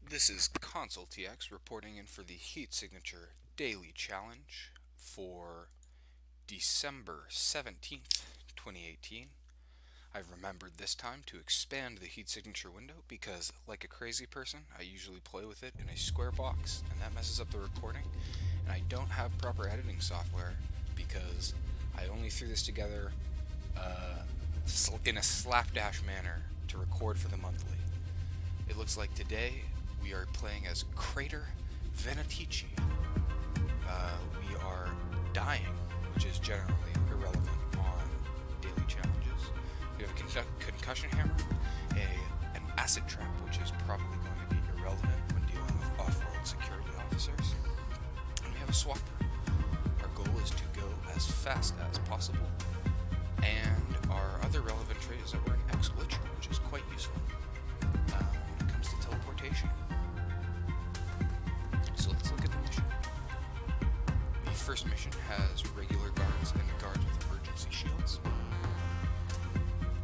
This is Consultx reporting in for the Heat Signature Daily Challenge for December 17th, 2018. I've remembered this time to expand the Heat Signature window because, like a crazy person, I usually play with it in a square box, and that messes up the recording. And I don't have proper editing software because I only threw this together in a slapdash manner to record for the monthly. It looks like today we are playing as Crater Venetici. We are dying, which is generally irrelevant on daily challenges. We have a concussion hammer, an acid trap, which is probably going to be irrelevant when dealing with off-road security officers. And we have a swapper. Our goal is to go as fast as possible. And our other relevant trait is that we're an ex-glitcher, which is quite useful when it comes to teleportation. So let's look at the mission. The first mission has regular guards and guards with emergency shields.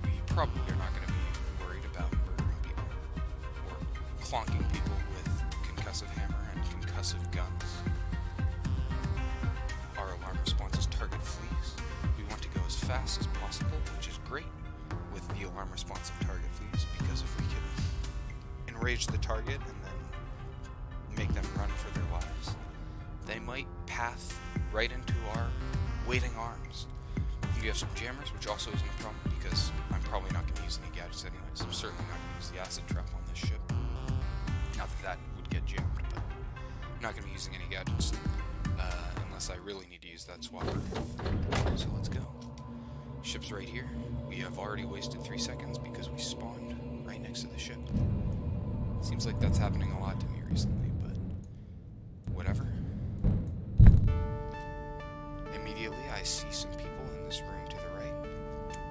We probably are not going to be worried about murdering people or clonking people with concussive hammer and concussive guns. Our alarm response is target fleas. We want to go as fast as possible, which is great with the alarm response of target fleas, because if we can enrage the target and then make them run for their lives, they might path right into our waiting arms. We have some jammers, which also isn't a problem because I'm probably not going to use any gadgets anyways. I'm certainly not going to use the acid trap on this ship. Not that that would get jammed, but I'm not going to be using any gadgets unless I really need to use that swapper. So let's go. Ship's right here. We have already wasted 3 seconds because we spawned right next to the ship. Seems like that's happening a lot to me recently, but whatever. Immediately I see some people in this room to the right.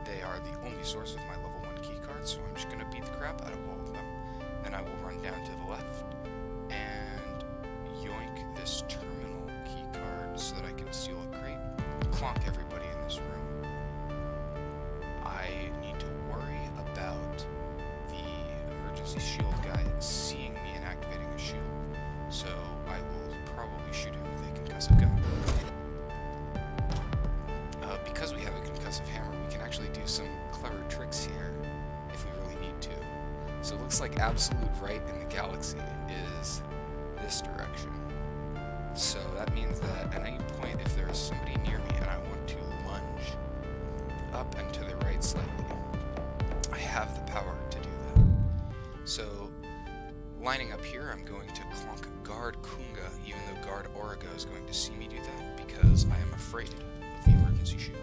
They are the only source of my level 1 keycard, so I'm just going to beat the crap out of all of them. Then I will run down to the left and yoink this terminal keycard so that I can steal a crate, clonk everybody in this room. I need to worry about the emergency shield guy seeing me and activating a shield, so I will probably shoot him with a concussive gun. Because we have a concussive hammer, we can actually do some clever tricks here if we really need to. So it looks like absolute right in the galaxy is this direction. So that means that at any point, if there is somebody near me and I want to lunge up and to the right slightly, I have the power to do that. So lining up here, I'm going to clonk Guard Kunga, even though Guard Origa is going to see me do that, because I am afraid of the emergency shield.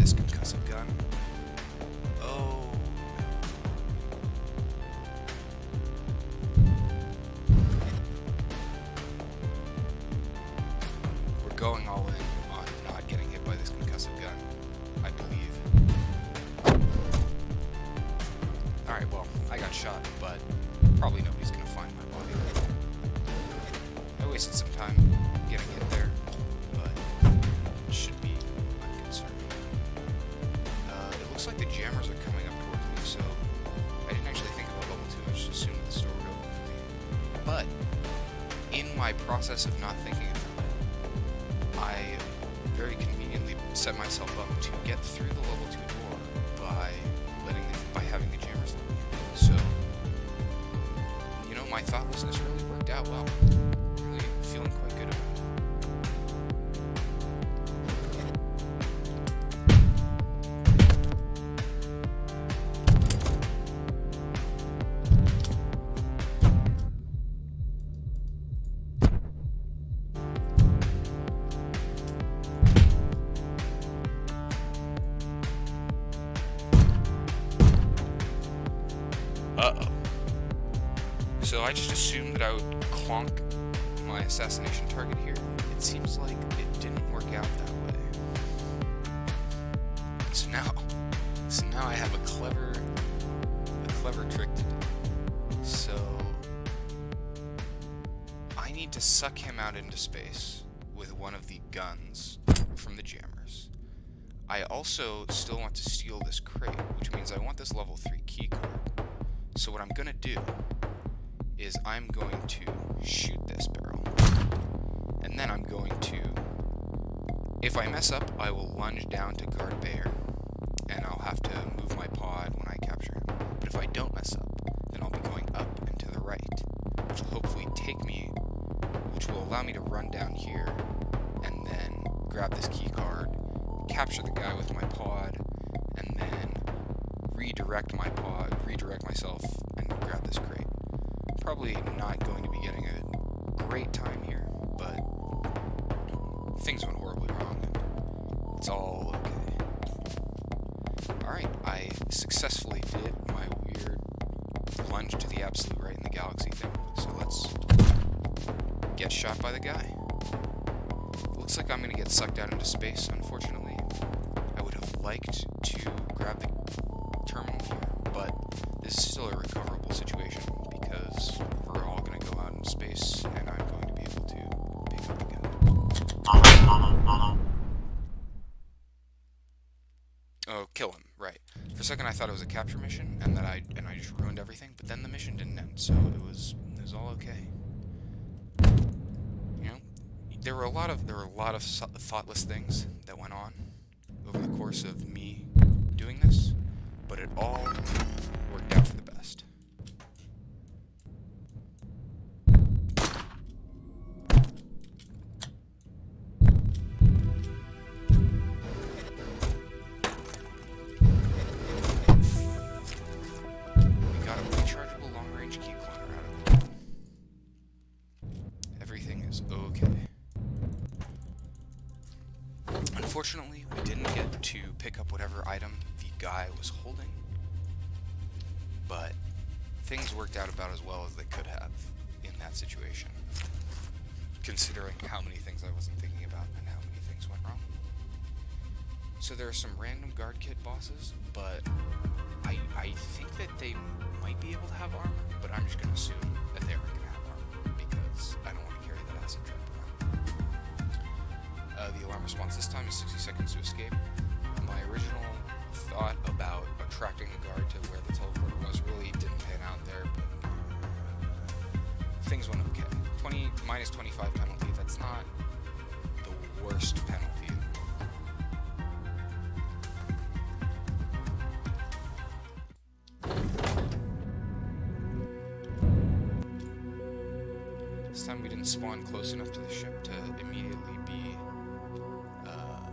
Concussive gun. Oh. We're going all in on not getting hit by this concussive gun, I believe. Alright, well, I got shot, but probably nobody's gonna find my body. I wasted some time getting hit there, but it should be unconcerning. It looks like the jammers are coming up towards me, so I didn't actually think about level 2, I just assumed the store would open for me. But in my process of not thinking about it, I very conveniently set myself up to get through the level 2 door by having the jammers let me in. So, you know, my thoughtlessness really worked out well. Really feeling quite good about it. Uh-oh. So I just assumed that I would clonk my assassination target here, it seems like it didn't work out that way. So now I have a clever trick to do. So I need to suck him out into space with one of the guns from the jammers. I also still want to steal this crate, which means I want this level 3 key card. So what I'm gonna do is I'm going to shoot this barrel, and then I'm going to, if I mess up, I will lunge down to guard Bayer, and I'll have to move my pod when I capture him. But if I don't mess up, then I'll be going up and to the right, which will hopefully take me, which will allow me to run down here, and then grab this key card, capture the guy with my pod, and then redirect myself, and grab this crate. Probably not going to be getting a great time here, but things went horribly wrong. It's all okay. Alright, I successfully did my weird plunge to the absolute right in the galaxy thing, so let's get shot by the guy. Looks like I'm going to get sucked out into space, unfortunately. I would have liked to grab the terminal here, but this is still a recoverable situation because we're all going to go out into space and I'm going to be able to pick up the gun. Oh, kill him, right. For a second I thought it was a capture mission and that I just ruined everything, but then the mission didn't end, so it was all okay. You know, there were a lot of thoughtless things that went on over the course of me doing this, but it all worked out for the best. We got a rechargeable long-range key cloner out of it. Everything is okay. Unfortunately, we didn't get to pick up whatever item the guy was holding, but things worked out about as well as they could have in that situation, considering how many things I wasn't thinking about and how many things went wrong. So there are some random guard kit bosses, but I think that they might be able to have armor, but I'm just going to assume that they aren't going to have armor, because I don't want to carry that acid trap around. The alarm response this time is 60 seconds to escape. My original thought about attracting the guard to where the teleporter was really didn't pan out there, but things went okay. Minus 25 penalty, that's not the worst penalty. This time we didn't spawn close enough to the ship to immediately be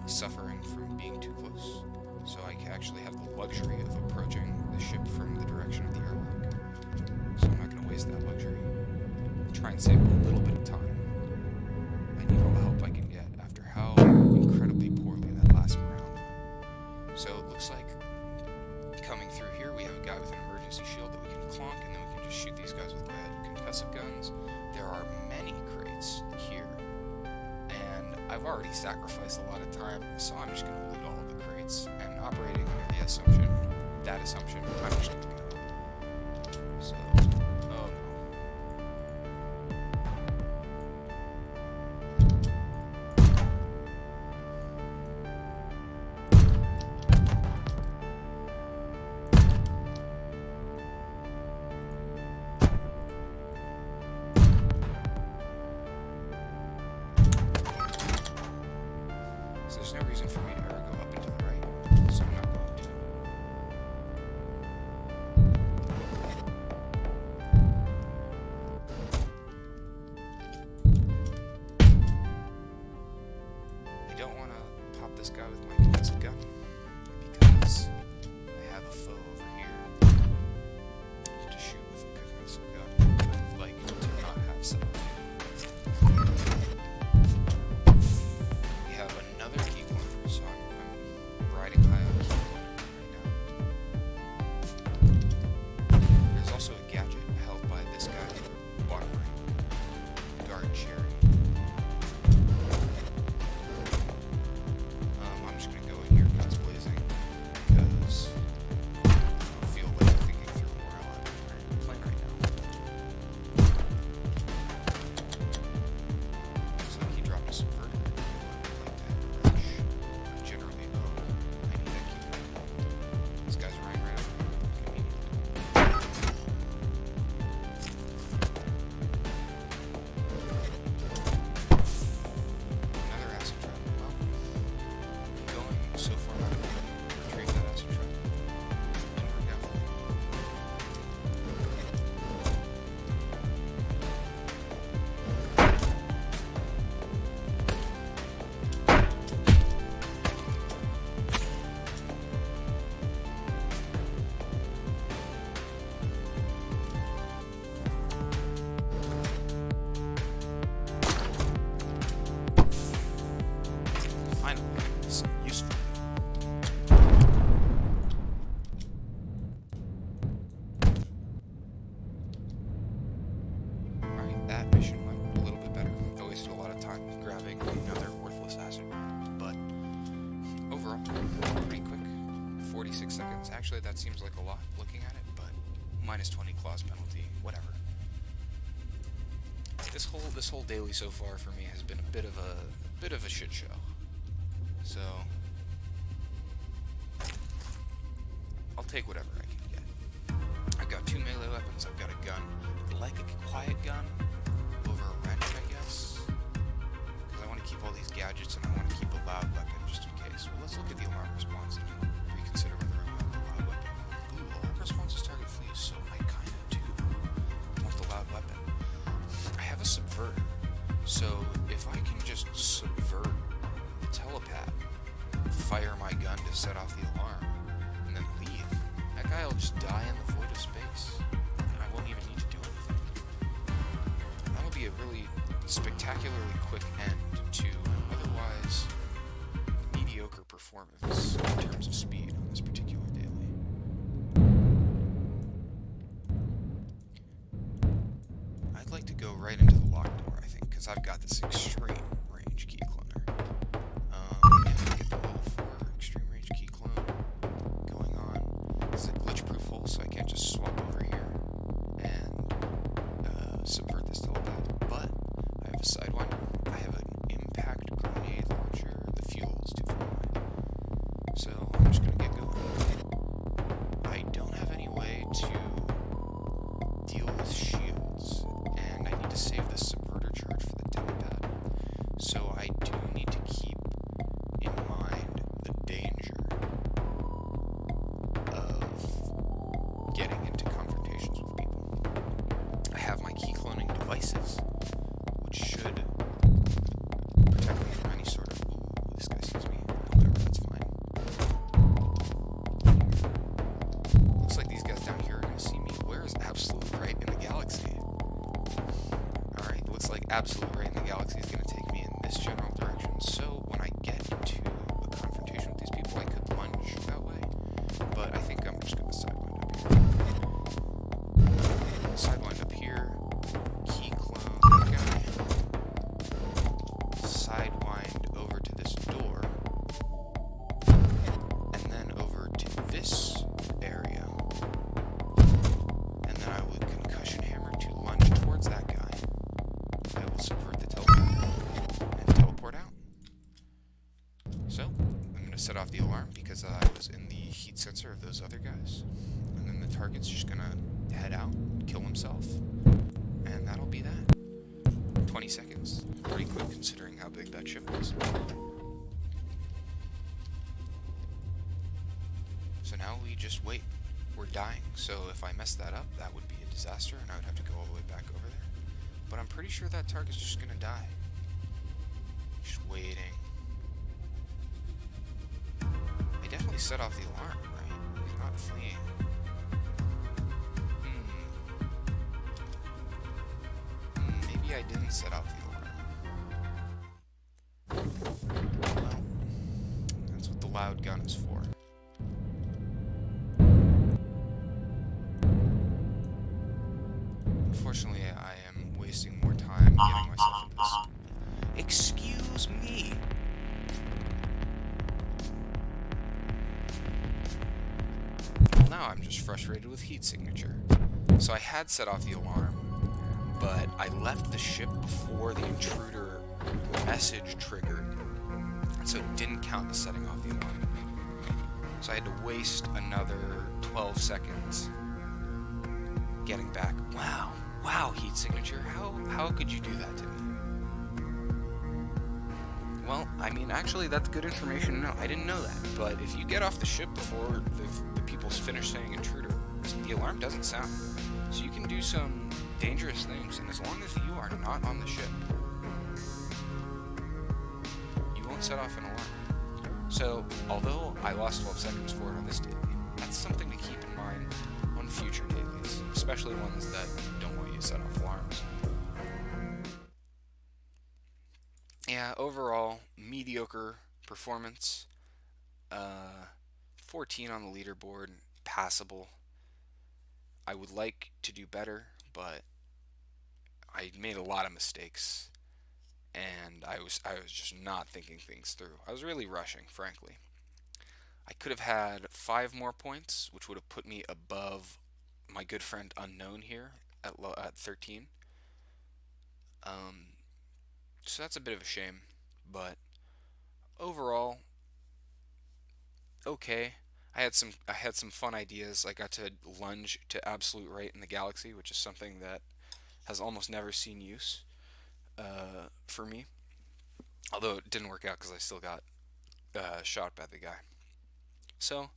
suffering from being too close. So I actually have the luxury of approaching the ship from the direction of the airlock. So I'm not going to waste that luxury. Try and save a little bit of time. I need all the help I can get after how incredibly poorly that last round went. So it looks like coming through here we have a guy with an emergency shield that we can clonk, and then we can just shoot these guys with concussive guns. There are many crates here, and I've already sacrificed a lot of time, so I'm just going to loot all of the crates, and operating under the assumption, I'm just going to go. So, oh no. So there's no reason for me to ever go up and to the right, so I'm not going to. I don't want to pop this guy with my concussive gun, because I have a foe over here to shoot with a concussive gun. I would like to not have some. We have another key cloner, so I'm riding high on key cloner right now. There's also a gadget held by this guy, bottom right, guard Cherry. Actually, that seems like a lot looking at it, but minus 20 clause penalty, whatever. This whole daily so far for me has been a bit of a shit show. So I'll take whatever I can get. I've got 2 melee weapons. I've got a gun, like a quiet gun, over a wrench, I guess, because I want to keep all these gadgets and I want to keep a loud weapon just in case. Well, let's look at the alarm response and reconsider whether I want the loud weapon. Ooh, alarm response is target flees, so I kind of do want the loud weapon. I have a subverter, so if I can just subvert the telepath, fire my gun to set off the alarm, and then leave, that guy will just die in the void of space, and I won't even need to do anything. That'll be a really spectacularly quick end to an otherwise mediocre performance in terms of speed on this particular daily. I'd like to go right into the locked door, I think, because I've got this extreme range key cloner. Yeah, get the level 4 extreme range key clone going on. This is a glitch-proof hole, so I can't just swap over here and subvert this telepath. But I have a sidewinder. I have an impact grenade launcher. The fuel is too far away, so I'm just gonna get going. I don't have any way to deal with shields, and I need to save the subverter charge for the telepad. So I do need to keep in mind the danger of getting into confrontations with people. I have my key cloning devices, which should protect me from any sort of, ooh, this guy sees me, whatever, that's fine. Looks like these guys down here are going to see me. Where is absolute right in the galaxy? Alright, looks like absolute right in the galaxy is going to take me in this general direction, so when I get into a confrontation with these people, I could lunge that way, but I think I'm just going to sidewind up here. Sidewind up here, key clone that guy, sidewind over to this door, and then over to this area, and then I would concussion hammer to lunge towards that guy. I will subvert the teleport and teleport out. So I'm going to set off the alarm because I was in the heat sensor of those other guys, and then the target's just going to head out, kill himself, and that'll be that. 20 seconds. Pretty quick considering how big that ship is. So now we just wait. We're dying, so if I mess that up, that would be a disaster, and I would have to go all the way back over there. But I'm pretty sure that target's just gonna die. Just waiting. I definitely set off the alarm, right? He's not fleeing. Maybe I didn't set off the alarm. Well, that's what the loud gun is for. Unfortunately, I am wasting more time getting myself into this. Excuse me! Well, now I'm just frustrated with heat signature. So I had set off the alarm, but I left the ship before the intruder message triggered, and so it didn't count as setting off the alarm. So I had to waste another 12 seconds getting back. Wow, heat signature, how could you do that to me? Well, I mean, actually, that's good information to know. I didn't know that, but if you get off the ship before the people's finished saying intruder, the alarm doesn't sound. So you can do some dangerous things, and as long as you are not on the ship, you won't set off an alarm. So, although I lost 12 seconds for it on this daily, that's something to keep in mind on future dailies, especially ones that don't want you to set off alarms. Yeah, overall, mediocre performance. 14 on the leaderboard, passable. I would like to do better, but I made a lot of mistakes, and I was just not thinking things through. I was really rushing, frankly. I could have had 5 more points, which would have put me above my good friend Unknown here at 13. Um, so that's a bit of a shame, but overall, okay. I had some fun ideas. I got to lunge to absolute right in the galaxy, which is something that has almost never seen use for me. Although it didn't work out because I still got shot by the guy. So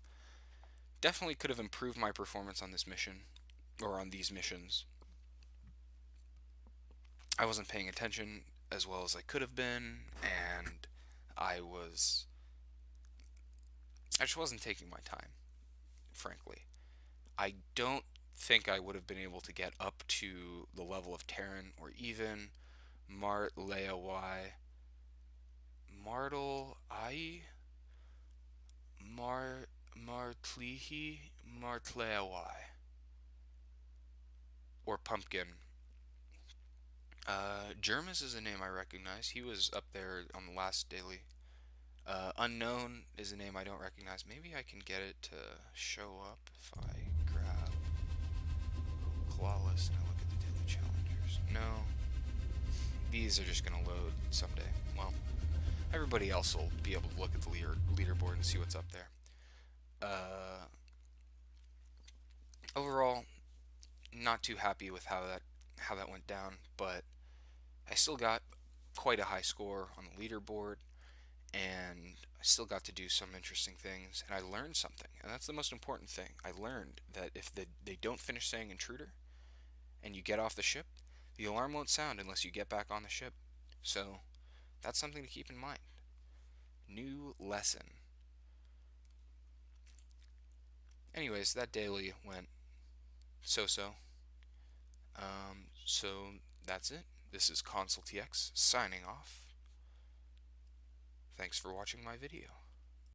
definitely could have improved my performance on this mission or on these missions. I wasn't paying attention as well as I could have been, and I was I just wasn't taking my time, frankly. I don't think I would have been able to get up to the level of Terran or even Martleawai. Martle I Martlihi Martleawai or Pumpkin. Jermis is a name I recognize. He was up there on the last daily. Unknown is a name I don't recognize. Maybe I can get it to show up if I grab Clawless and I look at the daily challengers. No, these are just gonna load someday. Well, everybody else will be able to look at the leaderboard and see what's up there. Overall, not too happy with how that went down, but I still got quite a high score on the leaderboard, and I still got to do some interesting things, and I learned something, and that's the most important thing. I learned that if they don't finish saying intruder, and you get off the ship, the alarm won't sound unless you get back on the ship. So that's something to keep in mind. New lesson. Anyways, that daily went so-so. So that's it. This is Consultx signing off. Thanks for watching my video.